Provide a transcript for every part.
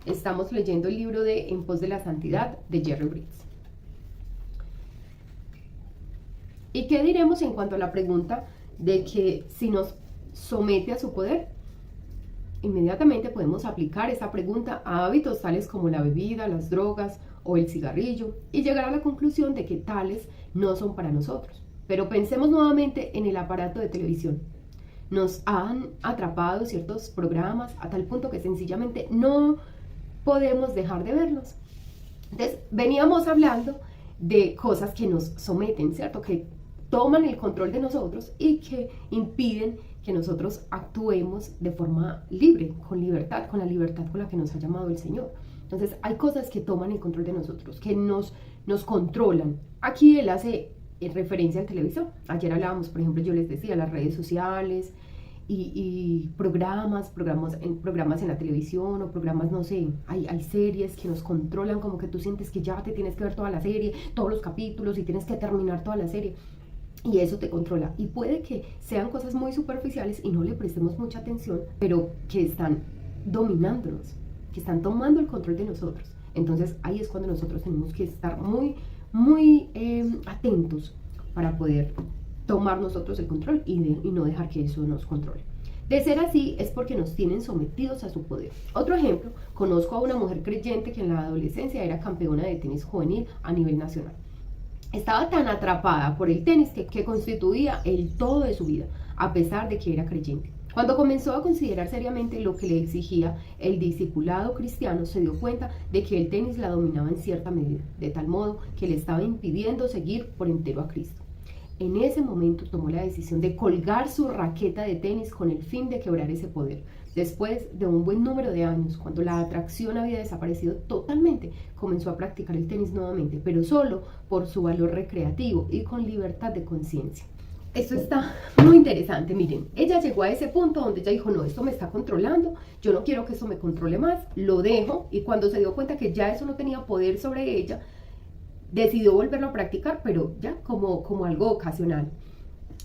Estamos leyendo el libro de En pos de la santidad de Jerry Bridges. ¿Y qué diremos en cuanto a la pregunta de que si nos somete a su poder? Inmediatamente podemos aplicar esta pregunta a hábitos tales como la bebida, las drogas o el cigarrillo y llegar a la conclusión de que tales no son para nosotros. Pero pensemos nuevamente en el aparato de televisión. Nos han atrapado ciertos programas a tal punto que sencillamente no podemos dejar de verlos. Entonces, veníamos hablando de cosas que nos someten, ¿cierto? Que toman el control de nosotros y que impiden que nosotros actuemos de forma libre, con libertad, con la libertad con la que nos ha llamado el Señor. Entonces, hay cosas que toman el control de nosotros, que nos controlan. Aquí él hace referencia al televisor. Ayer hablábamos, por ejemplo, yo les decía, las redes sociales y programas en la televisión o programas, no sé, hay series que nos controlan, como que tú sientes que ya te tienes que ver toda la serie, todos los capítulos y tienes que terminar toda la serie. Y eso te controla. Y puede que sean cosas muy superficiales y no le prestemos mucha atención, pero que están dominándonos, que están tomando el control de nosotros. Entonces ahí es cuando nosotros tenemos que estar muy atentos para poder tomar nosotros el control y no dejar que eso nos controle. De ser así es porque nos tienen sometidos a su poder. Otro ejemplo, conozco a una mujer creyente que en la adolescencia era campeona de tenis juvenil a nivel nacional. Estaba tan atrapada por el tenis que constituía el todo de su vida, a pesar de que era creyente. Cuando comenzó a considerar seriamente lo que le exigía el discipulado cristiano, se dio cuenta de que el tenis la dominaba en cierta medida, de tal modo que le estaba impidiendo seguir por entero a Cristo. En ese momento tomó la decisión de colgar su raqueta de tenis con el fin de quebrar ese poder. Después de un buen número de años, cuando la atracción había desaparecido totalmente, comenzó a practicar el tenis nuevamente, pero solo por su valor recreativo y con libertad de conciencia. Esto está muy interesante, miren, ella llegó a ese punto donde ella dijo, no, esto me está controlando, yo no quiero que esto me controle más, lo dejo, y cuando se dio cuenta que ya eso no tenía poder sobre ella, decidió volverlo a practicar, pero ya como algo ocasional.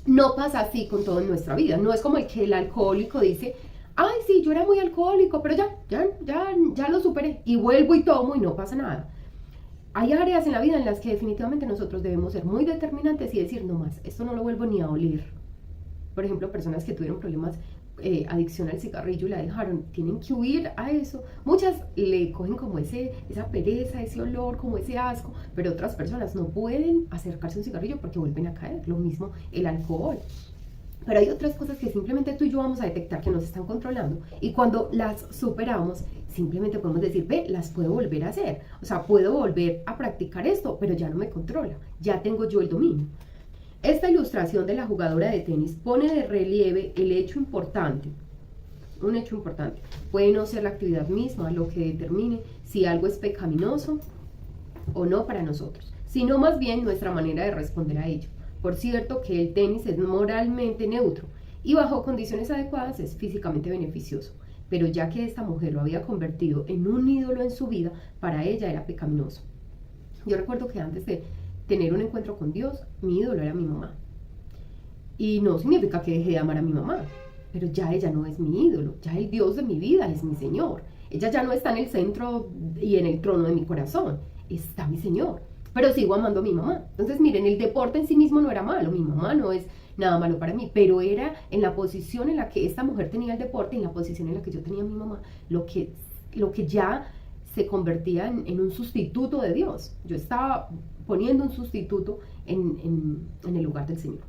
No pasa así con todo en nuestra vida, no es como el alcohólico dice, ay sí, yo era muy alcohólico, pero ya lo superé, y vuelvo y tomo y no pasa nada. Hay áreas en la vida en las que definitivamente nosotros debemos ser muy determinantes y decir, no más, esto no lo vuelvo ni a oler. Por ejemplo, personas que tuvieron problemas, adicción al cigarrillo y la dejaron, tienen que huir a eso. Muchas le cogen como esa pereza, ese olor, como ese asco, pero otras personas no pueden acercarse a un cigarrillo porque vuelven a caer. Lo mismo el alcohol. Pero hay otras cosas que simplemente tú y yo vamos a detectar que nos están controlando, y cuando las superamos, simplemente podemos decir, ve, las puedo volver a hacer. O sea, puedo volver a practicar esto, pero ya no me controla, ya tengo yo el dominio. Esta ilustración de la jugadora de tenis pone de relieve el hecho importante. Un hecho importante. Puede no ser la actividad misma lo que determine si algo es pecaminoso o no para nosotros, sino más bien nuestra manera de responder a ello. Por cierto que el tenis es moralmente neutro y bajo condiciones adecuadas es físicamente beneficioso, pero ya que esta mujer lo había convertido en un ídolo en su vida, para ella era pecaminoso. Yo recuerdo que antes de tener un encuentro con Dios, mi ídolo era mi mamá. Y no significa que deje de amar a mi mamá, pero ya ella no es mi ídolo, ya el Dios de mi vida es mi Señor. Ella ya no está en el centro y en el trono de mi corazón, está mi Señor. Pero sigo amando a mi mamá. Entonces, miren, el deporte en sí mismo no era malo, mi mamá no es nada malo para mí, pero era en la posición en la que esta mujer tenía el deporte, en la posición en la que yo tenía a mi mamá, lo que ya se convertía en un sustituto de Dios. Yo estaba poniendo un sustituto en el lugar del Señor.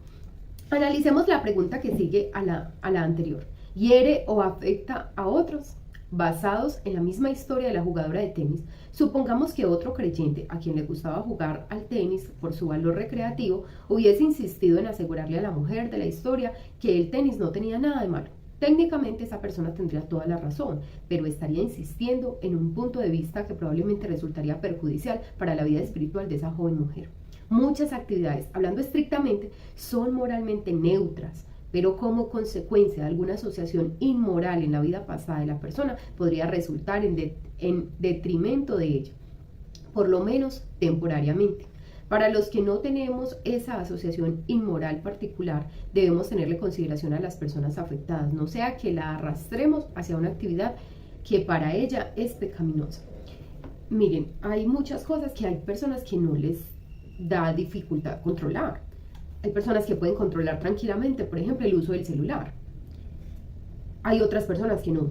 Analicemos la pregunta que sigue a la anterior. ¿Hiere o afecta a otros? Basados en la misma historia de la jugadora de tenis, supongamos que otro creyente a quien le gustaba jugar al tenis por su valor recreativo hubiese insistido en asegurarle a la mujer de la historia que el tenis no tenía nada de malo. Técnicamente esa persona tendría toda la razón, pero estaría insistiendo en un punto de vista que probablemente resultaría perjudicial para la vida espiritual de esa joven mujer. Muchas actividades, hablando estrictamente, son moralmente neutras, pero como consecuencia de alguna asociación inmoral en la vida pasada de la persona, podría resultar en detrimento de ella, por lo menos temporariamente. Para los que no tenemos esa asociación inmoral particular, debemos tenerle consideración a las personas afectadas, no sea que la arrastremos hacia una actividad que para ella es pecaminosa. Miren, hay muchas cosas que hay personas que no les da dificultad controlar. Hay personas que pueden controlar tranquilamente, por ejemplo, el uso del celular. Hay otras personas que no.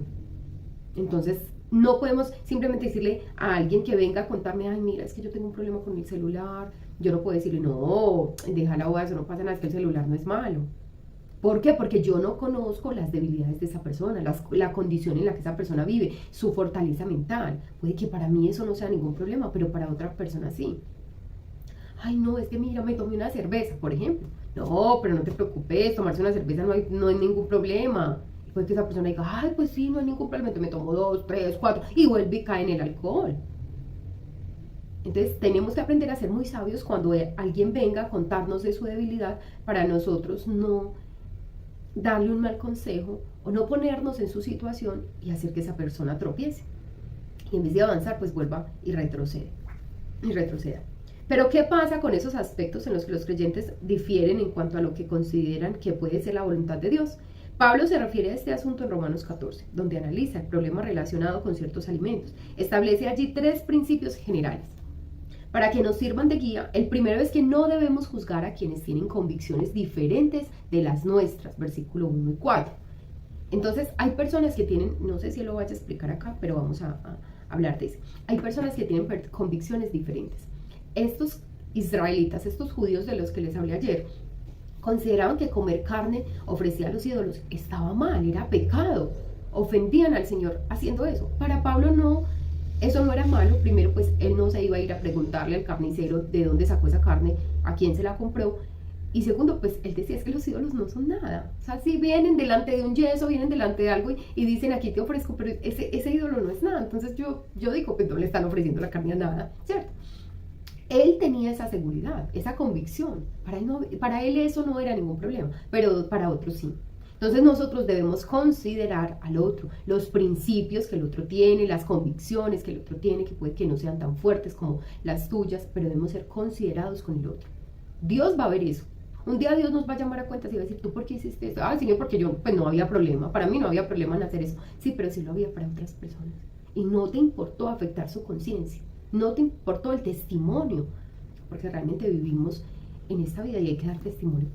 Entonces, no podemos simplemente decirle a alguien que venga a contarme, ay, mira, es que yo tengo un problema con el celular. Yo no puedo decirle, no, déjala o eso, no pasa nada, es que el celular no es malo. ¿Por qué? Porque yo no conozco las debilidades de esa persona, la condición en la que esa persona vive, su fortaleza mental. Puede que para mí eso no sea ningún problema, pero para otra persona sí. Ay, no, es que mira, me tomé una cerveza, por ejemplo. No, pero no te preocupes, tomarse una cerveza no hay ningún problema. Puede que esa persona diga, ay, pues sí, no hay ningún problema, me tomo 2, 3, 4, y vuelve y cae en el alcohol. Entonces tenemos que aprender a ser muy sabios cuando alguien venga a contarnos de su debilidad, para nosotros no darle un mal consejo o no ponernos en su situación y hacer que esa persona tropiece. Y en vez de avanzar, pues vuelva y retroceda. Pero ¿qué pasa con esos aspectos en los que los creyentes difieren en cuanto a lo que consideran que puede ser la voluntad de Dios? Pablo se refiere a este asunto en Romanos 14, donde analiza el problema relacionado con ciertos alimentos. Establece allí 3 principios generales para que nos sirvan de guía. El primero es que no debemos juzgar a quienes tienen convicciones diferentes de las nuestras, versículo 1 y 4. Entonces, hay personas que tienen, no sé si lo vaya a explicar acá, pero vamos a hablar de eso. Hay personas que tienen convicciones diferentes. Estos israelitas, estos judíos de los que les hablé ayer, consideraban que comer carne ofrecida a los ídolos estaba mal, era pecado. Ofendían al Señor haciendo eso. Para Pablo no. Eso no era malo. Primero, pues él no se iba a ir a preguntarle al carnicero de dónde sacó esa carne, a quién se la compró. Y segundo, pues él decía, es que los ídolos no son nada. O sea, si vienen delante de un yeso, vienen delante de algo y dicen, aquí te ofrezco, pero ese ídolo no es nada. Entonces yo digo, pues no le están ofreciendo la carne a nada, ¿cierto? Él tenía esa seguridad, esa convicción. Para él eso no era ningún problema, pero para otros sí. Entonces nosotros debemos considerar al otro, los principios que el otro tiene, las convicciones que el otro tiene, que puede que no sean tan fuertes como las tuyas, pero debemos ser considerados con el otro. Dios va a ver eso. Un día Dios nos va a llamar a cuentas y va a decir, ¿tú por qué hiciste esto? Ah, Señor, porque yo, pues no había problema. Para mí no había problema en hacer eso. Sí, pero sí lo había para otras personas. Y no te importó afectar su conciencia. No te importó el testimonio. Porque realmente vivimos en esta vida y hay que dar testimonio.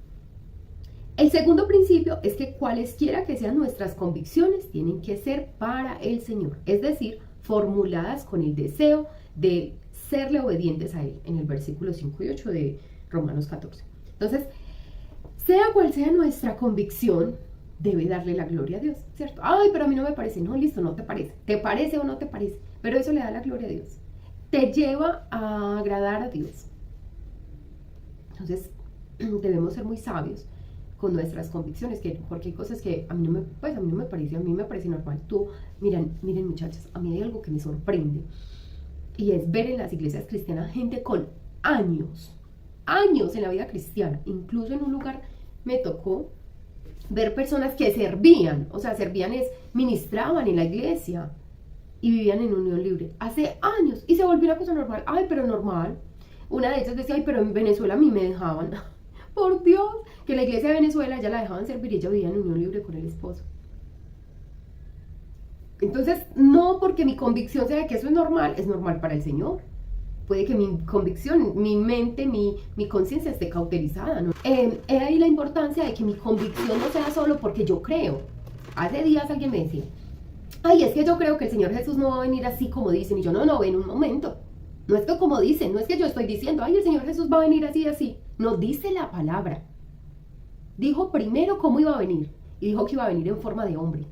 El segundo principio es que cualesquiera que sean nuestras convicciones tienen que ser para el Señor, es decir, formuladas con el deseo de serle obedientes a Él, en el versículo 5 y 8 de Romanos 14. Entonces, sea cual sea nuestra convicción, debe darle la gloria a Dios, ¿cierto? Ay, pero a mí no me parece. No, listo, no te parece. ¿Te parece o no te parece? Pero eso le da la gloria a Dios. Te lleva a agradar a Dios. Entonces, debemos ser muy sabios con nuestras convicciones, porque hay cosas que a mí no me parece, a mí me parece normal. Miren muchachos, a mí hay algo que me sorprende, y es ver en las iglesias cristianas gente con años en la vida cristiana. Incluso en un lugar me tocó ver personas que servían, ministraban en la iglesia y vivían en unión libre hace años, y se volvió una cosa normal. Ay, pero normal. Una de ellas decía, ay, pero en Venezuela a mí me dejaban. Por Dios, que la iglesia de Venezuela ya la dejaban servir y ella vivía en unión libre con el esposo. Entonces, no porque mi convicción sea que eso es normal para el Señor. Puede que mi convicción, mi mente, mi conciencia esté cauterizada, ¿no? Es ahí la importancia de que mi convicción no sea solo porque yo creo. Hace días alguien me decía, ay, es que yo creo que el Señor Jesús no va a venir así como dicen. Y yo, no, ven un momento. No es que como dicen, no es que yo estoy diciendo, ay, el Señor Jesús va a venir así, así. No, dice la palabra. Dijo primero cómo iba a venir. Y dijo que iba a venir en forma de hombre.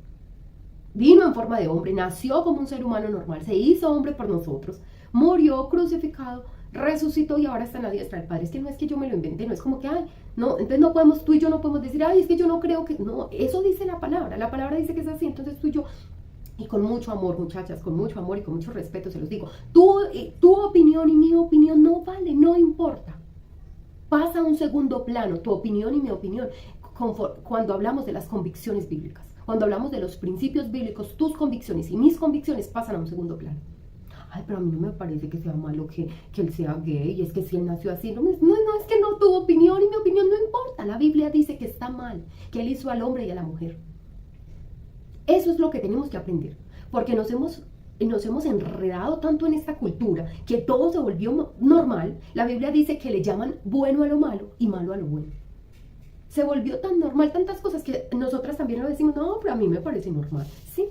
Vino en forma de hombre, nació como un ser humano normal, se hizo hombre por nosotros, murió crucificado, resucitó y ahora está en la diestra del Padre. Es que no es que yo me lo inventé, no es como que, ay, no, entonces no podemos, tú y yo no podemos decir, ay, es que yo no creo que, no, eso dice la palabra dice que es así, entonces tú y yo, y con mucho amor, muchachas, con mucho amor y con mucho respeto se los digo, tu opinión y mi opinión no vale, no importa. Pasa a un segundo plano, tu opinión y mi opinión, cuando hablamos de las convicciones bíblicas. Cuando hablamos de los principios bíblicos, tus convicciones y mis convicciones pasan a un segundo plano. Ay, pero a mí no me parece que sea malo que él sea gay, es que si él nació así, no, es que no, tu opinión y mi opinión no importa. La Biblia dice que está mal, que él hizo al hombre y a la mujer. Eso es lo que tenemos que aprender. porque nos hemos enredado tanto en esta cultura que todo se volvió normal. La Biblia dice que le llaman bueno a lo malo y malo a lo bueno. Se volvió tan normal tantas cosas que nosotras también lo decimos, no, pero a mí me parece normal. ¿Sí?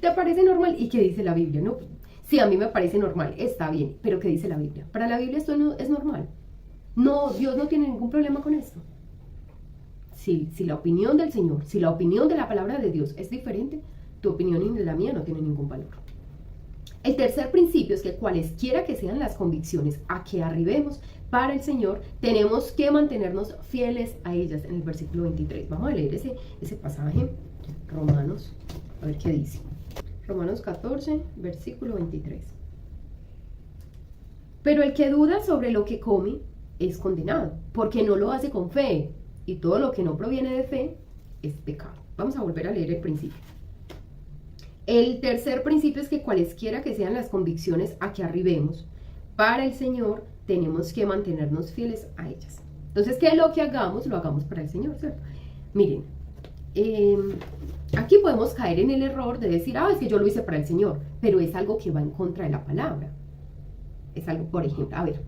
¿Te parece normal? ¿Y qué dice la Biblia? No, sí, a mí me parece normal, está bien, pero ¿qué dice la Biblia? Para la Biblia esto no es normal. No, Dios no tiene ningún problema con esto. Si la opinión del Señor, si la opinión de la palabra de Dios es diferente, tu opinión y la mía no tienen ningún valor. El tercer principio es que cualesquiera que sean las convicciones a que arribemos para el Señor, tenemos que mantenernos fieles a ellas. En el versículo 23, vamos a leer ese pasaje, Romanos, a ver qué dice. Romanos 14, versículo 23. Pero el que duda sobre lo que come es condenado, porque no lo hace con fe, y todo lo que no proviene de fe es pecado. Vamos a volver a leer el principio. El tercer principio es que cualesquiera que sean las convicciones a que arribemos para el Señor, tenemos que mantenernos fieles a ellas. Entonces, que lo que hagamos, lo hagamos para el Señor, ¿cierto? Miren, aquí podemos caer en el error de decir, es que yo lo hice para el Señor, pero es algo que va en contra de la palabra. Es algo, por ejemplo, a ver,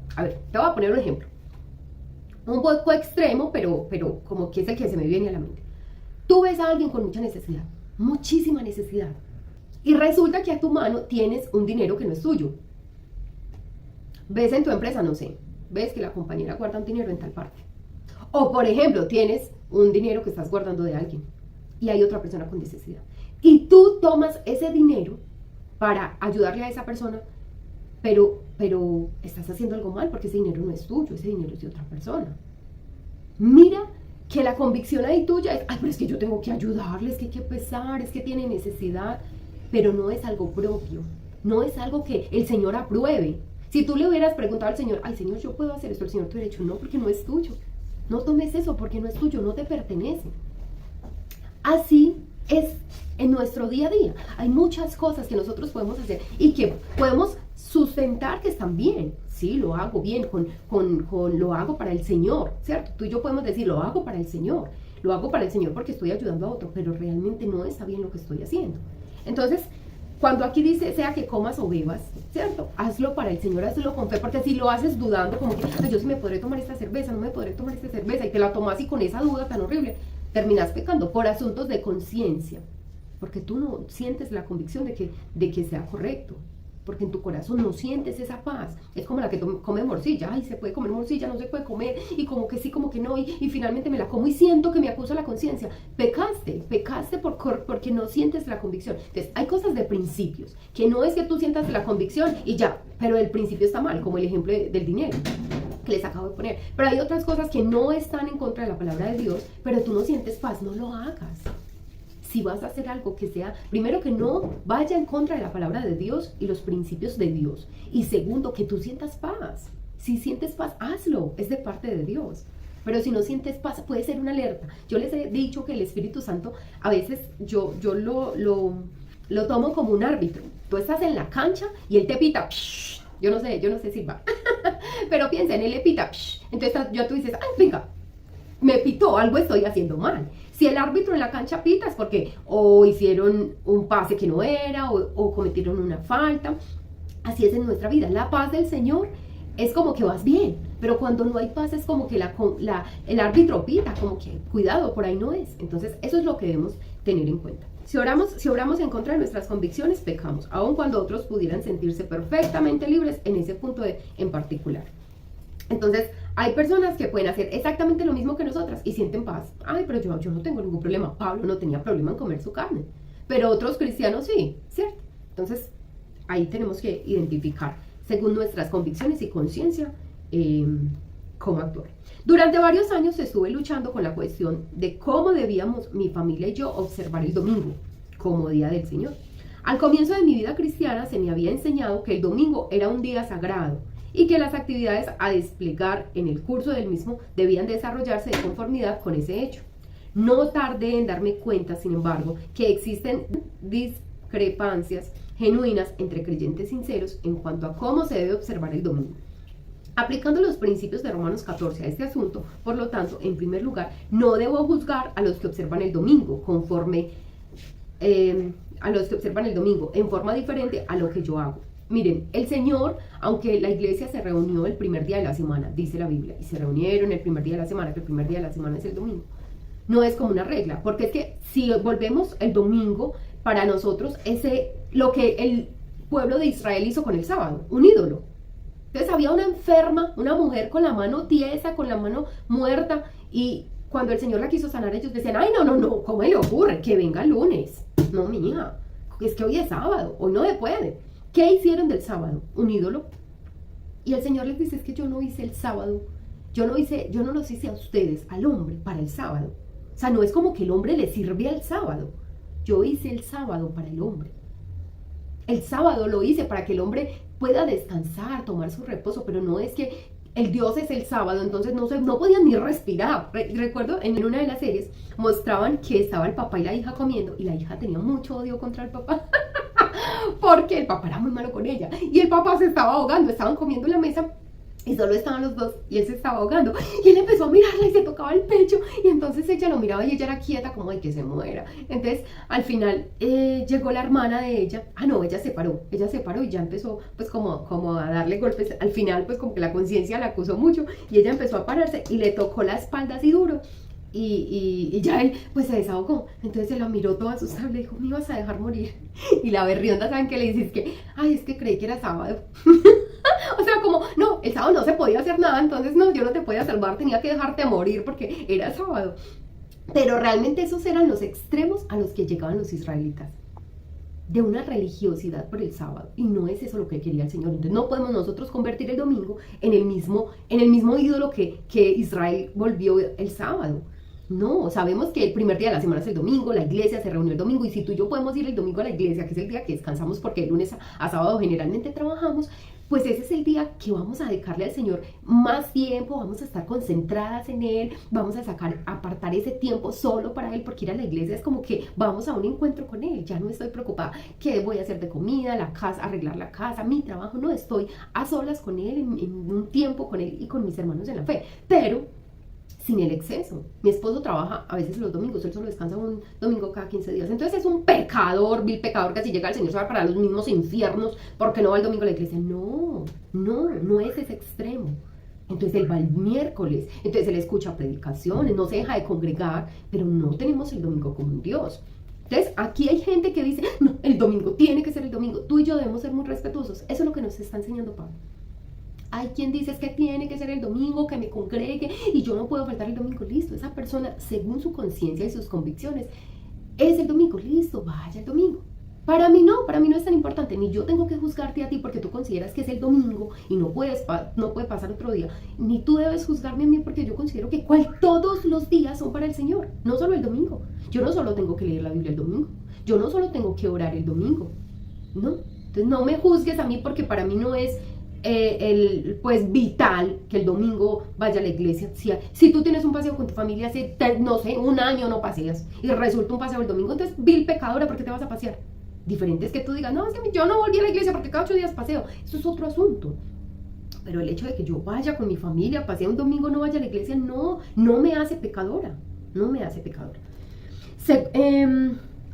te voy a poner un ejemplo. Un poco extremo, pero como que es el que se me viene a la mente. Tú ves a alguien con mucha necesidad, muchísima necesidad, y resulta que a tu mano tienes un dinero que no es tuyo. Ves en tu empresa, no sé, ves que la compañera guarda un dinero en tal parte. O por ejemplo, tienes un dinero que estás guardando de alguien y hay otra persona con necesidad. Y tú tomas ese dinero para ayudarle a esa persona, pero estás haciendo algo mal porque ese dinero no es tuyo, ese dinero es de otra persona. Mira que la convicción ahí tuya es, pero es que yo tengo que ayudarle, es que hay que pesar, es que tiene necesidad, pero no es algo propio, no es algo que el Señor apruebe. Si tú le hubieras preguntado al Señor, Señor, yo puedo hacer esto, el Señor te hubiera dicho, no, porque no es tuyo. No tomes eso porque no es tuyo, no te pertenece. Así es en nuestro día a día. Hay muchas cosas que nosotros podemos hacer y que podemos sustentar que están bien. Sí, lo hago bien, lo hago para el Señor, ¿cierto? Tú y yo podemos decir, lo hago para el Señor. Lo hago para el Señor porque estoy ayudando a otro, pero realmente no está bien lo que estoy haciendo. Entonces, cuando aquí dice, sea que comas o bebas, ¿cierto? Hazlo para el Señor, hazlo con fe, porque si lo haces dudando, como que, yo sí me podré tomar esta cerveza, no me podré tomar esta cerveza, y te la tomas y con esa duda tan horrible, terminas pecando por asuntos de conciencia, porque tú no sientes la convicción de que sea correcto, porque en tu corazón no sientes esa paz. Es como la que come morcilla, se puede comer morcilla, no se puede comer, y como que sí, como que no, y finalmente me la como y siento que me acusa la conciencia. Pecaste porque no sientes la convicción. Entonces, hay cosas de principios, que no es que tú sientas la convicción y ya, pero el principio está mal, como el ejemplo del dinero que les acabo de poner. Pero hay otras cosas que no están en contra de la palabra de Dios, pero tú no sientes paz, no lo hagas. Si vas a hacer algo que sea, primero, que no vaya en contra de la palabra de Dios y los principios de Dios. Y segundo, que tú sientas paz. Si sientes paz, hazlo, es de parte de Dios. Pero si no sientes paz, puede ser una alerta. Yo les he dicho que el Espíritu Santo, a veces yo lo tomo como un árbitro. Tú estás en la cancha y él te pita. Yo no sé si va. Pero piensa, él le pita. Entonces tú dices, venga, me pitó, algo estoy haciendo mal. Si el árbitro en la cancha pita es porque o hicieron un pase que no era o cometieron una falta. Así es en nuestra vida. La paz del Señor es como que vas bien, pero cuando no hay paz es como que el árbitro pita, como que cuidado, por ahí no es. Entonces eso es lo que debemos tener en cuenta. Si oramos en contra de nuestras convicciones, pecamos, aun cuando otros pudieran sentirse perfectamente libres en ese punto en particular. Entonces, hay personas que pueden hacer exactamente lo mismo que nosotras y sienten paz. Pero yo no tengo ningún problema. Pablo no tenía problema en comer su carne. Pero otros cristianos sí, ¿cierto? Entonces, ahí tenemos que identificar, según nuestras convicciones y conciencia, cómo actuar. Durante varios años estuve luchando con la cuestión de cómo debíamos, mi familia y yo, observar el domingo como día del Señor. Al comienzo de mi vida cristiana se me había enseñado que el domingo era un día sagrado y que las actividades a desplegar en el curso del mismo debían desarrollarse de conformidad con ese hecho. No tardé en darme cuenta, sin embargo, que existen discrepancias genuinas entre creyentes sinceros en cuanto a cómo se debe observar el domingo. Aplicando los principios de Romanos 14 a este asunto, por lo tanto, en primer lugar, no debo juzgar a los que observan el domingo conforme a los que observan el domingo en forma diferente a lo que yo hago. Miren, el Señor, aunque la iglesia se reunió el primer día de la semana, dice la Biblia, y se reunieron el primer día de la semana, que el primer día de la semana es el domingo, no es como una regla, porque es que si volvemos el domingo, para nosotros lo que el pueblo de Israel hizo con el sábado, un ídolo. Entonces había una enferma, una mujer con la mano tiesa, con la mano muerta, y cuando el Señor la quiso sanar, ellos decían, ay, no, ¿cómo le ocurre? Que venga el lunes. No, mi hija, es que hoy es sábado, hoy no se puede. ¿Qué hicieron del sábado? Un ídolo. Y el Señor les dice, es que yo no hice el sábado, yo no los hice a ustedes, al hombre, para el sábado. O sea, no es como que el hombre le sirve al sábado. Yo hice el sábado para el hombre. El sábado lo hice para que el hombre pueda descansar, tomar su reposo, pero no es que el Dios es el sábado, entonces no podían ni respirar. Recuerdo en una de las series mostraban que estaba el papá y la hija comiendo y la hija tenía mucho odio contra el papá. Porque el papá era muy malo con ella y el papá se estaba ahogando, estaban comiendo en la mesa y solo estaban los dos y él se estaba ahogando y él empezó a mirarla y se tocaba el pecho y entonces ella lo miraba y ella era quieta como de que se muera. Entonces al final llegó la hermana de ella, ella se paró y ya empezó pues como a darle golpes. Al final pues como que la conciencia la acusó mucho y ella empezó a pararse y le tocó la espalda así duro. Y ya él pues se desahogó, entonces se la miró toda asustada, le dijo, me ibas a dejar morir. Y la berrionda, ¿saben qué le dice? Es que creí que era sábado. O sea, como, no, el sábado no se podía hacer nada, entonces no, yo no te podía salvar, tenía que dejarte morir porque era sábado. Pero realmente esos eran los extremos a los que llegaban los israelitas, de una religiosidad por el sábado, y no es eso lo que quería el Señor. Entonces no podemos nosotros convertir el domingo en el mismo ídolo que Israel volvió el sábado. No, sabemos que el primer día de la semana es el domingo, la iglesia se reunió el domingo, y si tú y yo podemos ir el domingo a la iglesia, que es el día que descansamos porque el lunes a sábado generalmente trabajamos, pues ese es el día que vamos a dedicarle al Señor más tiempo, vamos a estar concentradas en Él, vamos a apartar ese tiempo solo para Él, porque ir a la iglesia es como que vamos a un encuentro con Él. Ya no estoy preocupada qué voy a hacer de comida, la casa, arreglar la casa, mi trabajo, no, estoy a solas con Él, en un tiempo con Él y con mis hermanos en la fe, pero sin el exceso. Mi esposo trabaja a veces los domingos, él solo descansa un domingo cada 15 días. Entonces es un pecador, vil pecador, que si llega el Señor se va para los mismos infiernos porque no va el domingo a la iglesia. No es ese extremo. Entonces él va el miércoles, entonces él escucha predicaciones, no se deja de congregar, pero no tenemos el domingo como un Dios. Entonces aquí hay gente que dice, no, el domingo tiene que ser el domingo. Tú y yo debemos ser muy respetuosos. Eso es lo que nos está enseñando Pablo. Hay quien dice es que tiene que ser el domingo, que me congregue y yo no puedo faltar el domingo. Listo, esa persona, según su conciencia y sus convicciones, es el domingo. Listo, vaya el domingo. Para mí no es tan importante, ni yo tengo que juzgarte a ti porque tú consideras que es el domingo y no puede pasar otro día, ni tú debes juzgarme a mí porque yo considero que todos los días son para el Señor, no solo el domingo. Yo no solo tengo que leer la Biblia el domingo, yo no solo tengo que orar el domingo, no. Entonces no me juzgues a mí porque para mí no es pues vital que el domingo vaya a la iglesia. Si tú tienes un paseo con tu familia hace, no sé, un año no paseas y resulta un paseo el domingo, entonces vil pecadora, ¿por qué te vas a pasear? Diferente es que tú digas, no, es que yo no volví a la iglesia porque cada 8 días paseo. Eso es otro asunto. Pero el hecho de que yo vaya con mi familia, pasee un domingo, no vaya a la iglesia, no me hace pecadora. No me hace pecadora.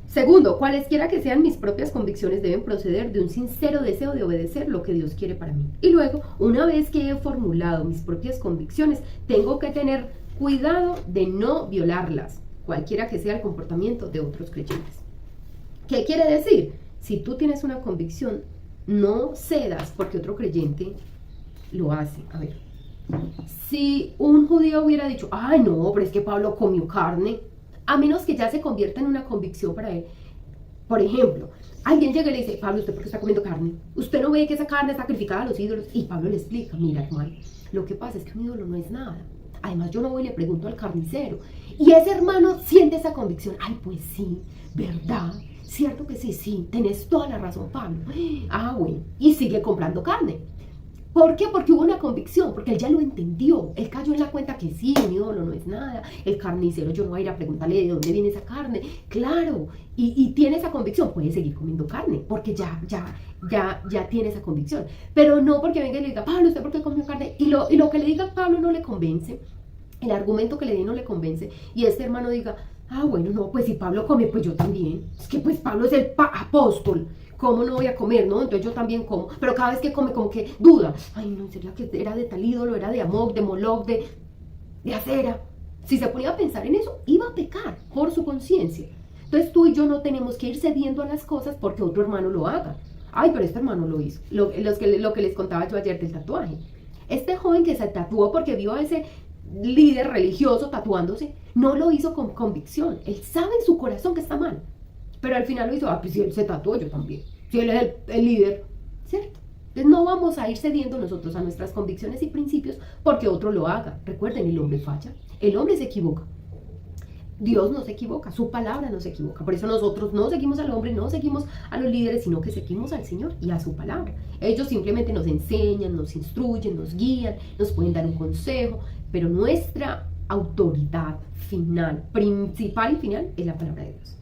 Segundo, cualesquiera que sean mis propias convicciones deben proceder de un sincero deseo de obedecer lo que Dios quiere para mí. Y luego, una vez que he formulado mis propias convicciones, tengo que tener cuidado de no violarlas, cualquiera que sea el comportamiento de otros creyentes. ¿Qué quiere decir? Si tú tienes una convicción, no cedas porque otro creyente lo hace. A ver, si un judío hubiera dicho, ay no, pero es que Pablo comió carne, a menos que ya se convierta en una convicción para él. Por ejemplo, alguien llega y le dice, Pablo, ¿usted por qué está comiendo carne? ¿Usted no ve que esa carne es sacrificada a los ídolos? Y Pablo le explica, mira hermano, lo que pasa es que un ídolo no es nada. Además yo no voy y le pregunto al carnicero. Y ese hermano siente esa convicción. Ay, pues sí, ¿verdad? Cierto que sí, tenés toda la razón, Pablo. Bueno, y sigue comprando carne. ¿Por qué? Porque hubo una convicción, porque él ya lo entendió, él cayó en la cuenta que sí, un ídolo no es nada, el carnicero yo no voy a ir a preguntarle de dónde viene esa carne, claro, y tiene esa convicción, puede seguir comiendo carne, porque ya tiene esa convicción, pero no porque venga y le diga, Pablo, ¿usted por qué comió carne? Y lo que le diga Pablo no le convence, el argumento que le dé no le convence, y este hermano diga, Ah, bueno, no, pues si Pablo come, pues yo también. Es que pues Pablo es el apóstol. ¿Cómo no voy a comer, no? Entonces yo también como. Pero cada vez que come, como que duda. Ay, no, ¿sería que era de tal ídolo? ¿Era de Amok, de Moloch, de Acera? Si se ponía a pensar en eso, iba a pecar por su conciencia. Entonces tú y yo no tenemos que ir cediendo a las cosas porque otro hermano lo haga. Ay, pero este hermano lo hizo. Lo que les contaba yo ayer del tatuaje. Este joven que se tatuó porque vio a ese líder religioso tatuándose, no lo hizo con convicción. Él sabe en su corazón que está mal. Pero al final lo hizo, pues si él se tatuó, yo también. Si él es el líder, ¿cierto? Entonces no vamos a ir cediendo nosotros a nuestras convicciones y principios porque otro lo haga. Recuerden, el hombre falla, el hombre se equivoca. Dios no se equivoca, su palabra no se equivoca. Por eso nosotros no seguimos al hombre, no seguimos a los líderes, sino que seguimos al Señor y a su palabra. Ellos simplemente nos enseñan, nos instruyen, nos guían, nos pueden dar un consejo, pero nuestra autoridad final, principal y final, es la palabra de Dios.